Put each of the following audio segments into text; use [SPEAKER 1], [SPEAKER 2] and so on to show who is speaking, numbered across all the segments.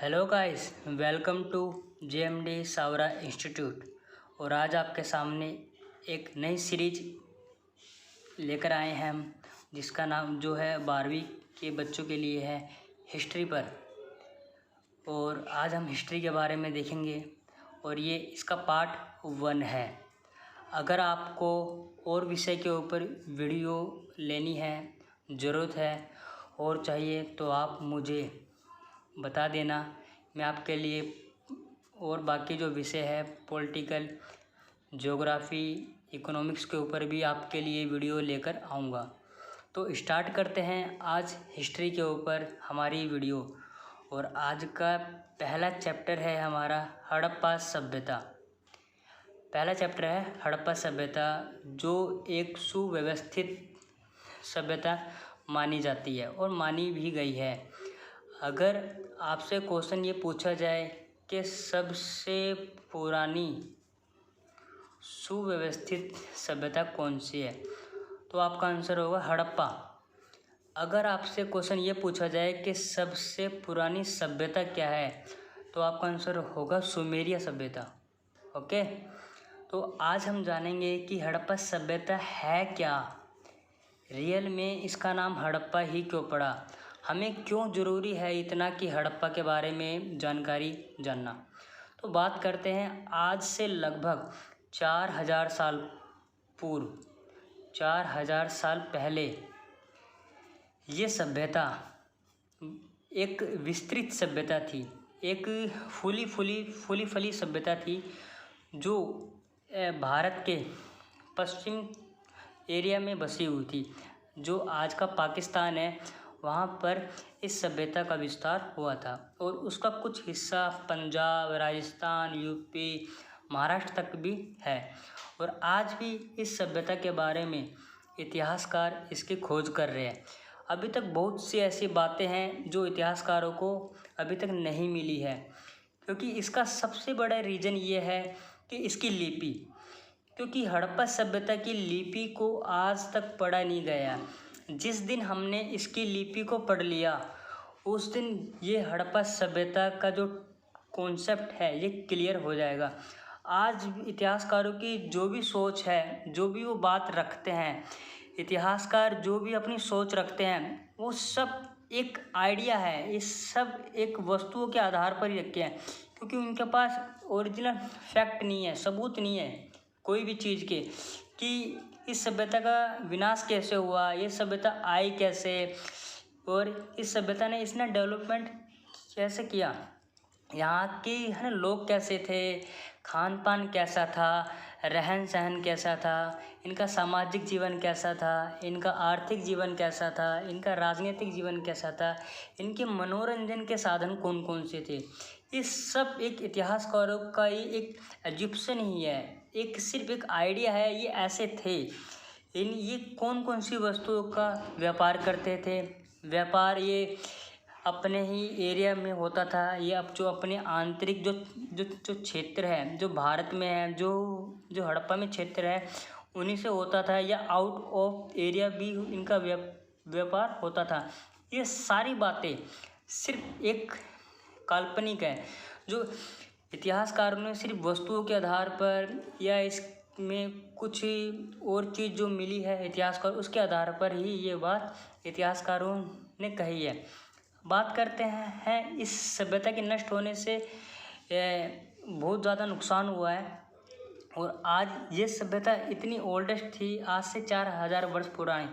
[SPEAKER 1] Hello guys, welcome to JMD Savra institute. और आज आपके सामने एक नई सीरीज लेकर आए हैं हम, जिसका नाम जो है 12वीं के बच्चों के लिए है हिस्ट्री पर। और आज हम हिस्ट्री के बारे में देखेंगे और ये इसका पार्ट 1 है। अगर आपको और विषय के ऊपर वीडियो लेनी है, ज़रूरत है और चाहिए तो आप मुझे बता देना। मैं आपके लिए और बाकी जो विषय है पॉलिटिकल, ज्योग्राफी, इकोनॉमिक्स के ऊपर भी आपके लिए वीडियो लेकर आऊँगा। तो स्टार्ट करते हैं आज हिस्ट्री के ऊपर हमारी वीडियो। और आज का पहला चैप्टर है हमारा हड़प्पा सभ्यता। पहला चैप्टर है हड़प्पा सभ्यता, जो एक सुव्यवस्थित सभ्यता मानी जाती है और मानी भी गई है। अगर आपसे क्वेश्चन ये पूछा जाए कि सबसे पुरानी सुव्यवस्थित सभ्यता कौन सी है, तो आपका आंसर होगा हड़प्पा। अगर आपसे क्वेश्चन ये पूछा जाए कि सबसे पुरानी सभ्यता क्या है, तो आपका आंसर होगा सुमेरिया सभ्यता। ओके, तो आज हम जानेंगे कि हड़प्पा सभ्यता है क्या, रियल में इसका नाम हड़प्पा ही क्यों पड़ा, हमें क्यों ज़रूरी है इतना कि हड़प्पा के बारे में जानकारी जानना। तो बात करते हैं आज से लगभग 4000 साल पूर्व, 4000 साल पहले ये सभ्यता एक विस्तृत सभ्यता थी, एक फूली फली सभ्यता थी, जो भारत के पश्चिम एरिया में बसी हुई थी। जो आज का पाकिस्तान है, वहाँ पर इस सभ्यता का विस्तार हुआ था और उसका कुछ हिस्सा पंजाब, राजस्थान, यूपी, महाराष्ट्र तक भी है। और आज भी इस सभ्यता के बारे में इतिहासकार इसकी खोज कर रहे हैं। अभी तक बहुत सी ऐसी बातें हैं जो इतिहासकारों को अभी तक नहीं मिली है, क्योंकि इसका सबसे बड़ा रीज़न ये है कि इसकी लिपि, क्योंकि हड़प्पा सभ्यता की लिपि को आज तक पढ़ा नहीं गया। जिस दिन हमने इसकी लिपि को पढ़ लिया, उस दिन ये हड़प्पा सभ्यता का जो कॉन्सेप्ट है ये क्लियर हो जाएगा। आज इतिहासकारों की जो भी सोच है, जो भी वो बात रखते हैं, इतिहासकार जो भी अपनी सोच रखते हैं, वो सब एक आइडिया है, ये सब एक वस्तुओं के आधार पर ही रखे हैं, क्योंकि उनके पास ओरिजिनल फैक्ट नहीं है, सबूत नहीं है कोई भी चीज़ के, कि इस सभ्यता का विनाश कैसे हुआ, ये सभ्यता आई कैसे, और इस सभ्यता ने इसने डेवलपमेंट कैसे किया, यहाँ के है ना लोग कैसे थे, खान पान कैसा था, रहन सहन कैसा था, इनका सामाजिक जीवन कैसा था, इनका आर्थिक जीवन कैसा था, इनका राजनीतिक जीवन कैसा था, इनके मनोरंजन के साधन कौन कौन से थे। ये सब एक इतिहासकारों का ही एक एजुप्शन ही है, एक सिर्फ एक आइडिया है, ये ऐसे थे। ये कौन कौन सी वस्तुओं का व्यापार करते थे, व्यापार ये अपने ही एरिया में होता था, ये अब जो अपने आंतरिक जो जो जो क्षेत्र है, जो भारत में है, जो हड़प्पा में क्षेत्र है, उन्हीं से होता था, या आउट ऑफ एरिया भी इनका व्यापार होता था। ये सारी बातें सिर्फ एक काल्पनिक है, जो इतिहासकारों ने सिर्फ वस्तुओं के आधार पर या इसमें कुछ और चीज़ जो मिली है इतिहासकार, उसके आधार पर ही ये बात इतिहासकारों ने कही है। बात करते हैं इस सभ्यता के नष्ट होने से बहुत ज़्यादा नुकसान हुआ है। और आज ये सभ्यता इतनी ओल्डेस्ट थी, आज से 4000 वर्ष पुरानी।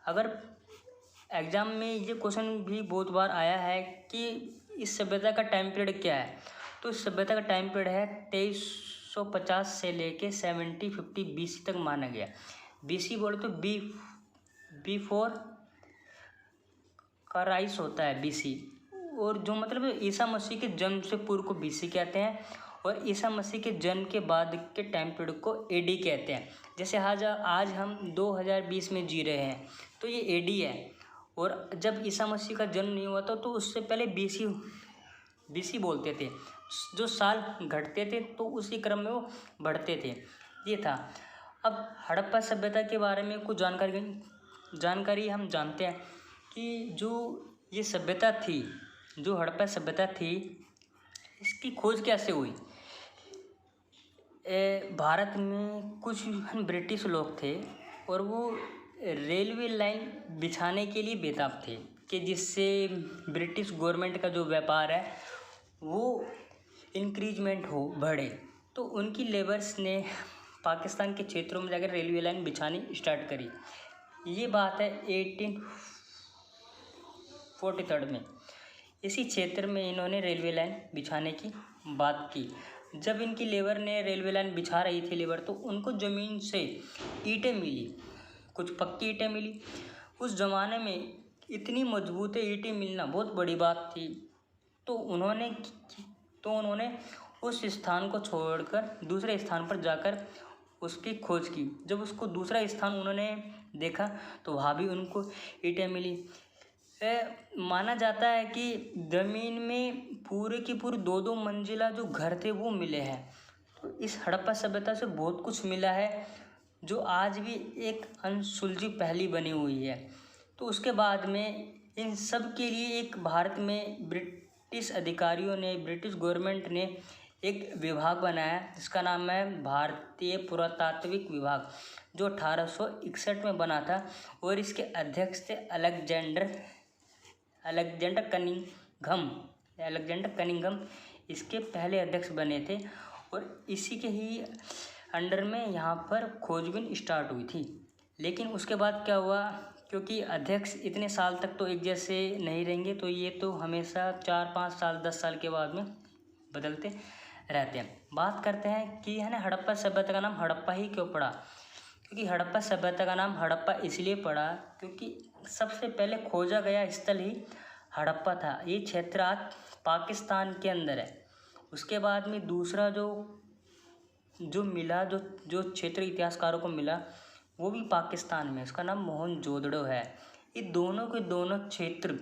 [SPEAKER 1] अगर एग्ज़ाम में ये क्वेश्चन भी बहुत बार आया है कि इस सभ्यता का टाइम पीरियड क्या है, तो इस सभ्यता का टाइम पीरियड है 2350 से लेके 7050 BC तक माना गया। BC बोले तो बिफोर का राइस होता है BC, और जो मतलब ईसा मसीह के जन्म से पूर्व को BC कहते हैं, और ईसा मसीह के जन्म के बाद के टाइम पीरियड को AD कहते हैं। जैसे आज हम 2020 में जी रहे हैं, तो ये AD है। और जब ईसा मसीह का जन्म नहीं हुआ था, तो उससे पहले BC बोलते थे। जो साल घटते थे तो उसी क्रम में वो बढ़ते थे, ये था। अब हड़प्पा सभ्यता के बारे में कुछ जानकारी हम जानते हैं कि जो ये सभ्यता थी, जो हड़प्पा सभ्यता थी, इसकी खोज कैसे हुई? भारत में कुछ ब्रिटिश लोग थे और वो रेलवे लाइन बिछाने के लिए बेताब थे कि जिससे ब्रिटिश गवर्नमेंट का जो व्यापार है वो इंक्रीजमेंट हो, बढ़े। तो उनकी लेबर्स ने पाकिस्तान के क्षेत्रों में जाकर रेलवे लाइन बिछानी स्टार्ट करी। ये बात है 1843 में। इसी क्षेत्र में इन्होंने रेलवे लाइन बिछाने की बात की। जब इनकी लेबर ने रेलवे लाइन बिछा रही थी लेबर, तो उनको ज़मीन से ईंटें मिली, कुछ पक्की ईंटें मिली। उस ज़माने में इतनी मजबूत ईंटें मिलना बहुत बड़ी बात थी। तो उन्होंने उस स्थान को छोड़कर दूसरे स्थान पर जाकर उसकी खोज की। जब उसको दूसरा स्थान उन्होंने देखा तो वहाँ भी उनको ईंटें मिली। माना जाता है कि ज़मीन में पूरे की पूरी 2-2 मंजिला जो घर थे वो मिले हैं। तो इस हड़प्पा सभ्यता से बहुत कुछ मिला है जो आज भी एक अनसुलझी पहेली बनी हुई है। तो उसके बाद में इन सब के लिए एक भारत में ब्रिटिश अधिकारियों ने, ब्रिटिश गवर्नमेंट ने एक विभाग बनाया जिसका नाम है भारतीय पुरातात्विक विभाग, जो 1861 में बना था। और इसके अध्यक्ष थे अलेक्जेंडर कनिंघम इसके पहले अध्यक्ष बने थे। और इसी के ही अंडर में यहाँ पर खोजबीन स्टार्ट हुई थी। लेकिन उसके बाद क्या हुआ, क्योंकि अध्यक्ष इतने साल तक तो एक जैसे नहीं रहेंगे, तो ये तो हमेशा 4-5 साल 10 साल के बाद में बदलते रहते हैं। बात करते हैं कि है ना, हड़प्पा सभ्यता का नाम हड़प्पा ही क्यों पड़ा? क्योंकि हड़प्पा सभ्यता का नाम हड़प्पा इसलिए पड़ा क्योंकि सबसे पहले खोजा गया स्थल ही हड़प्पा था। ये क्षेत्र आज पाकिस्तान के अंदर है। उसके बाद में दूसरा जो मिला, जो क्षेत्र इतिहासकारों को मिला, वो भी पाकिस्तान में, उसका नाम मोहनजोदड़ो है। ये दोनों के दोनों क्षेत्र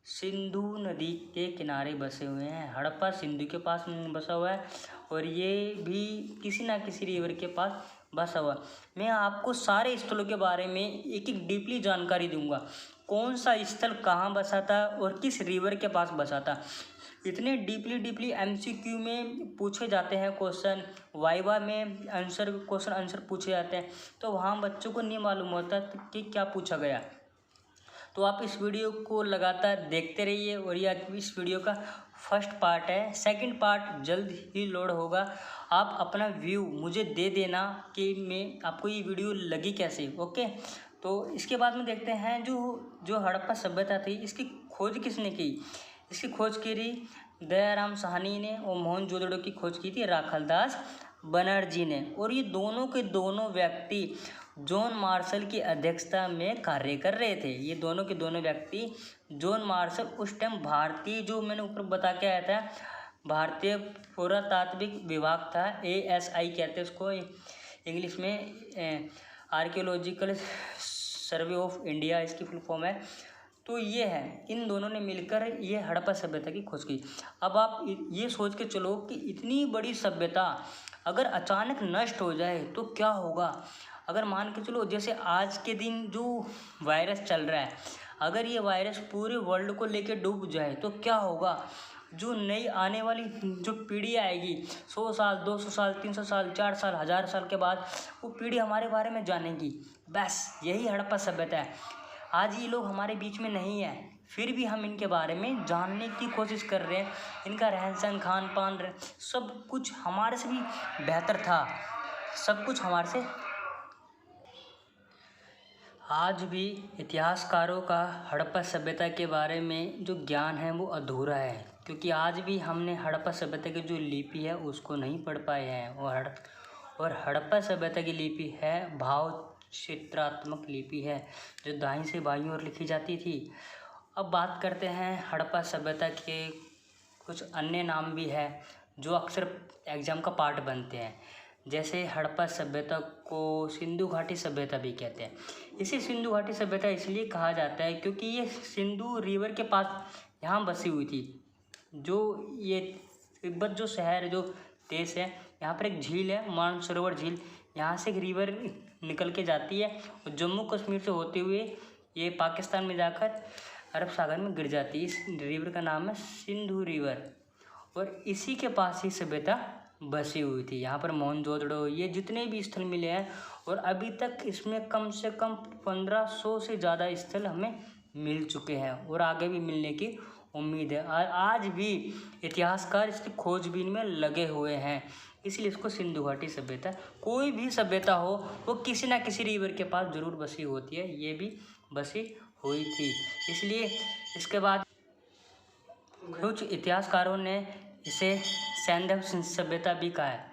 [SPEAKER 1] सिंधु नदी के किनारे बसे हुए हैं। हड़प्पा सिंधु के पास बसा हुआ है और ये भी किसी ना किसी रिवर के पास बसा हुआ। मैं आपको सारे स्थलों के बारे में एक एक डीपली जानकारी दूंगा, कौन सा स्थल कहाँ बसा था और किस रिवर के पास बसा था। इतने डीपली MCQ में पूछे जाते हैं क्वेश्चन, वाइवा में क्वेश्चन आंसर पूछे जाते हैं, तो वहाँ बच्चों को नहीं मालूम होता कि क्या पूछा गया। तो आप इस वीडियो को लगातार देखते रहिए। और यह इस वीडियो का फर्स्ट पार्ट है, सेकंड पार्ट जल्द ही लोड होगा। आप अपना व्यू मुझे दे देना कि मैं आपको ये वीडियो लगी कैसे, ओके। तो इसके बाद में देखते हैं जो हड़प्पा सभ्यता थी, इसकी खोज किसने की? इसकी खोज करी दयाराम साहनी ने, और मोहनजोदड़ो की खोज की थी राखालदास बनर्जी ने। और ये दोनों के दोनों व्यक्ति जॉन मार्शल की अध्यक्षता में कार्य कर रहे थे। ये दोनों के दोनों व्यक्ति जॉन मार्शल उस टाइम भारतीय, जो मैंने ऊपर बता के आया था, भारतीय पुरातात्विक विभाग था, ASI कहते हैं उसको इंग्लिश में, आर्कियोलॉजिकल सर्वे ऑफ इंडिया इसकी फुल फॉर्म है। तो ये है, इन दोनों ने मिलकर ये हड़प्पा सभ्यता की खोज की। अब आप ये सोच के चलो कि इतनी बड़ी सभ्यता अगर अचानक नष्ट हो जाए तो क्या होगा। अगर मान के चलो जैसे आज के दिन जो वायरस चल रहा है, अगर ये वायरस पूरे वर्ल्ड को लेके डूब जाए तो क्या होगा। जो नई आने वाली जो पीढ़ी आएगी, 100 साल 200 साल 300 साल 4 साल 1000 साल के बाद, वो पीढ़ी हमारे बारे में जानेगी। बस यही हड़प्पा सभ्यता है। आज ये लोग हमारे बीच में नहीं है, फिर भी हम इनके बारे में जानने की कोशिश कर रहे हैं। इनका रहन सहन, खान पान, सब कुछ हमारे से भी बेहतर था। सब कुछ हमारे से। आज भी इतिहासकारों का हड़प्पा सभ्यता के बारे में जो ज्ञान है वो अधूरा है, क्योंकि आज भी हमने हड़प्पा सभ्यता की जो लिपि है उसको नहीं पढ़ पाए हैं। और हड़प्पा सभ्यता की लिपि है भाव चित्रात्मक लिपि है, जो दाईं से बाईं ओर लिखी जाती थी। अब बात करते हैं हड़प्पा सभ्यता के कुछ अन्य नाम भी है जो अक्सर एग्ज़ाम का पार्ट बनते हैं। जैसे हड़प्पा सभ्यता को सिंधु घाटी सभ्यता भी कहते हैं। इसे सिंधु घाटी सभ्यता इसलिए कहा जाता है क्योंकि ये सिंधु रिवर के पास यहाँ बसी हुई थी। जो ये तिब्बत जो शहर, जो देश है, यहाँ पर एक झील है, मानसरोवर झील। यहाँ से एक रिवर निकल के जाती है और जम्मू कश्मीर से होते हुए ये पाकिस्तान में जाकर अरब सागर में गिर जाती है। इस रिवर का नाम है सिंधु रिवर। और इसी के पास ही सभ्यता बसी हुई थी। यहाँ पर मोहनजोदड़ो, ये जितने भी स्थल मिले हैं, और अभी तक इसमें कम से कम 1500 से ज़्यादा स्थल हमें मिल चुके हैं और आगे भी मिलने की उम्मीद है। आज भी इतिहासकार इसकी खोजबीन में लगे हुए हैं, इसलिए इसको सिंधु घाटी सभ्यता। कोई भी सभ्यता हो वो किसी ना किसी रिवर के पास जरूर बसी होती है, ये भी बसी हुई थी। इसलिए इसके बाद कुछ इतिहासकारों ने इसे सैंधव सभ्यता भी कहा है।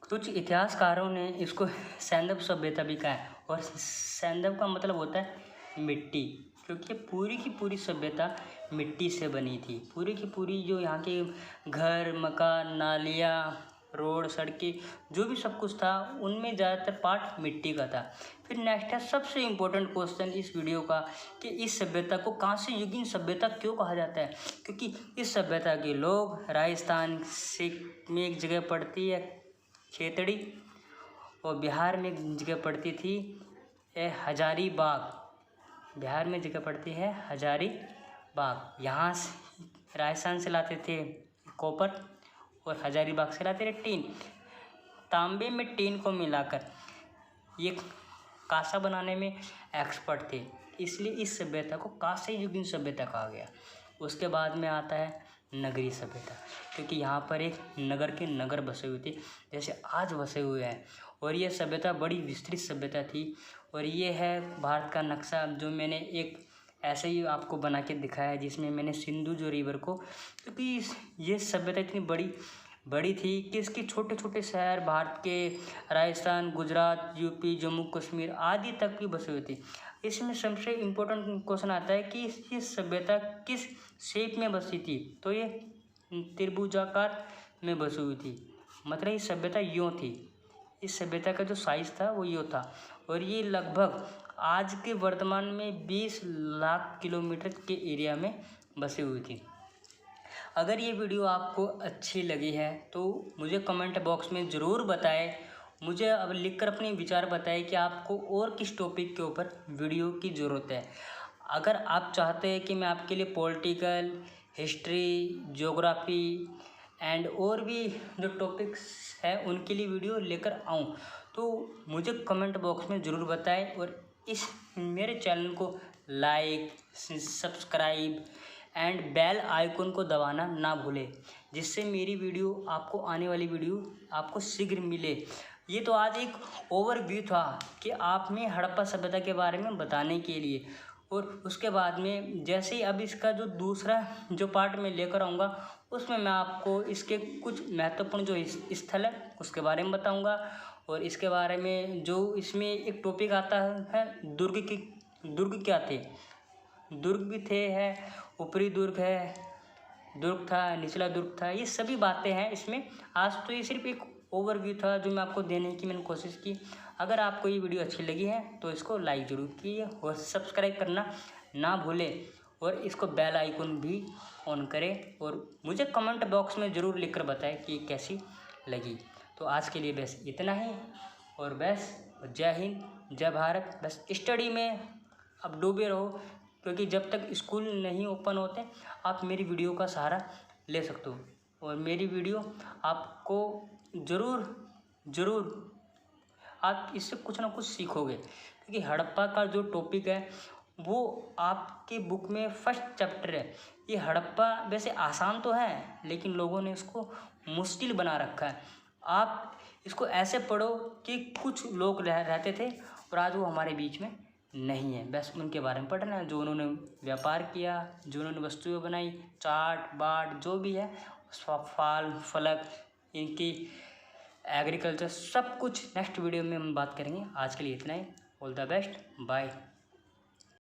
[SPEAKER 1] कुछ इतिहासकारों ने इसको सैंधव सभ्यता भी कहा है, और सैंधव का मतलब होता है मिट्टी, क्योंकि पूरी की पूरी सभ्यता मिट्टी से बनी थी। पूरी की पूरी जो यहाँ के घर, मकान, नालियाँ, रोड, सड़कें, जो भी सब कुछ था, उनमें ज़्यादातर पार्ट मिट्टी का था। फिर नेक्स्ट है सबसे इम्पोर्टेंट क्वेश्चन इस वीडियो का, कि इस सभ्यता को कांस्य युगीन सभ्यता क्यों कहा जाता है? क्योंकि इस सभ्यता के लोग राजस्थान से में एक जगह पड़ती है खेतड़ी, और बिहार में एक जगह पड़ती थी हजारीबाग। बिहार में जगह पड़ती है हजारीबाग। यहाँ से राजस्थान से लाते थे कॉपर, और हजारीबाग से लाते थे टीन। तांबे में टीन को मिलाकर ये कांसा बनाने में एक्सपर्ट थे, इसलिए इस सभ्यता को कांस्य युगीन सभ्यता कहा गया। उसके बाद में आता है नगरीय सभ्यता, क्योंकि यहाँ पर एक नगर के नगर बसे हुए थे, जैसे आज बसे हुए हैं। और ये सभ्यता बड़ी विस्तृत सभ्यता थी। और ये है भारत का नक्शा, जो मैंने एक ऐसे ही आपको बना के दिखाया है, जिसमें मैंने सिंधु जो रिवर को, क्योंकि ये सभ्यता इतनी बड़ी थी कि इसके छोटे छोटे शहर भारत के राजस्थान, गुजरात, यूपी, जम्मू कश्मीर आदि तक भी बसे हुए थे। इसमें सबसे इम्पोर्टेंट क्वेश्चन आता है कि ये सभ्यता किस शेप में बसी थी? तो ये त्रिभुजाकार में बसी हुई थी, मतलब ये सभ्यता यूँ थी। इस सभ्यता का जो साइज था वो यूँ था, और ये लगभग आज के वर्तमान में 20 लाख किलोमीटर के एरिया में बसी हुई थी। अगर ये वीडियो आपको अच्छी लगी है तो मुझे कमेंट बॉक्स में ज़रूर बताएं। मुझे अब लिखकर अपने विचार बताएं कि आपको और किस टॉपिक के ऊपर वीडियो की ज़रूरत है। अगर आप चाहते हैं कि मैं आपके लिए पॉलिटिकल, हिस्ट्री, ज्योग्राफी एंड और भी जो टॉपिक्स हैं उनके लिए वीडियो लेकर आऊँ, तो मुझे कमेंट बॉक्स में ज़रूर बताएं। और इस मेरे चैनल को like, subscribe and bell icon को दबाना ना भूलें, जिससे मेरी वीडियो आपको, आने वाली वीडियो आपको शीघ्र मिले। ये तो आज एक ओवरव्यू था कि आप में हड़प्पा सभ्यता के बारे में बताने के लिए। और उसके बाद में जैसे ही अब इसका जो दूसरा जो पार्ट में लेकर आऊँगा, उसमें मैं आपको इसके कुछ महत्वपूर्ण जो स्थल है उसके बारे में बताऊँगा। और इसके बारे में जो इसमें एक टॉपिक आता है दुर्ग क्या थे, दुर्ग भी थे, है ऊपरी दुर्ग है, दुर्ग था, निचला दुर्ग था, ये सभी बातें हैं इसमें। आज तो ये सिर्फ एक ओवरव्यू था जो मैं आपको देने की मैंने कोशिश की। अगर आपको ये वीडियो अच्छी लगी है तो इसको लाइक ज़रूर कीजिए और सब्सक्राइब करना ना भूलें, और इसको बेल आइकन भी ऑन करें। और मुझे कमेंट बॉक्स में ज़रूर लिखकर बताएं कि कैसी लगी। तो आज के लिए बस इतना ही, और बस जय हिंद, जय भारत। बस स्टडी में अब डूबे रहो, क्योंकि जब तक स्कूल नहीं ओपन होते आप मेरी वीडियो का सहारा ले सकते हो। और मेरी वीडियो आपको ज़रूर आप इससे कुछ ना कुछ सीखोगे, क्योंकि हड़प्पा का जो टॉपिक है वो आपके बुक में फर्स्ट चैप्टर है। ये हड़प्पा वैसे आसान तो है, लेकिन लोगों ने इसको मुश्किल बना रखा है। आप इसको ऐसे पढ़ो कि कुछ लोग रहते थे और आज वो हमारे बीच में नहीं है, बस उनके बारे में पढ़ना है, जो उन्होंने व्यापार किया, जो उन्होंने वस्तुएं बनाई, चाट बाट जो भी है, फाल फलक, इनकी एग्रीकल्चर, सब कुछ नेक्स्ट वीडियो में हम बात करेंगे। आज के लिए इतना ही। All the best, bye.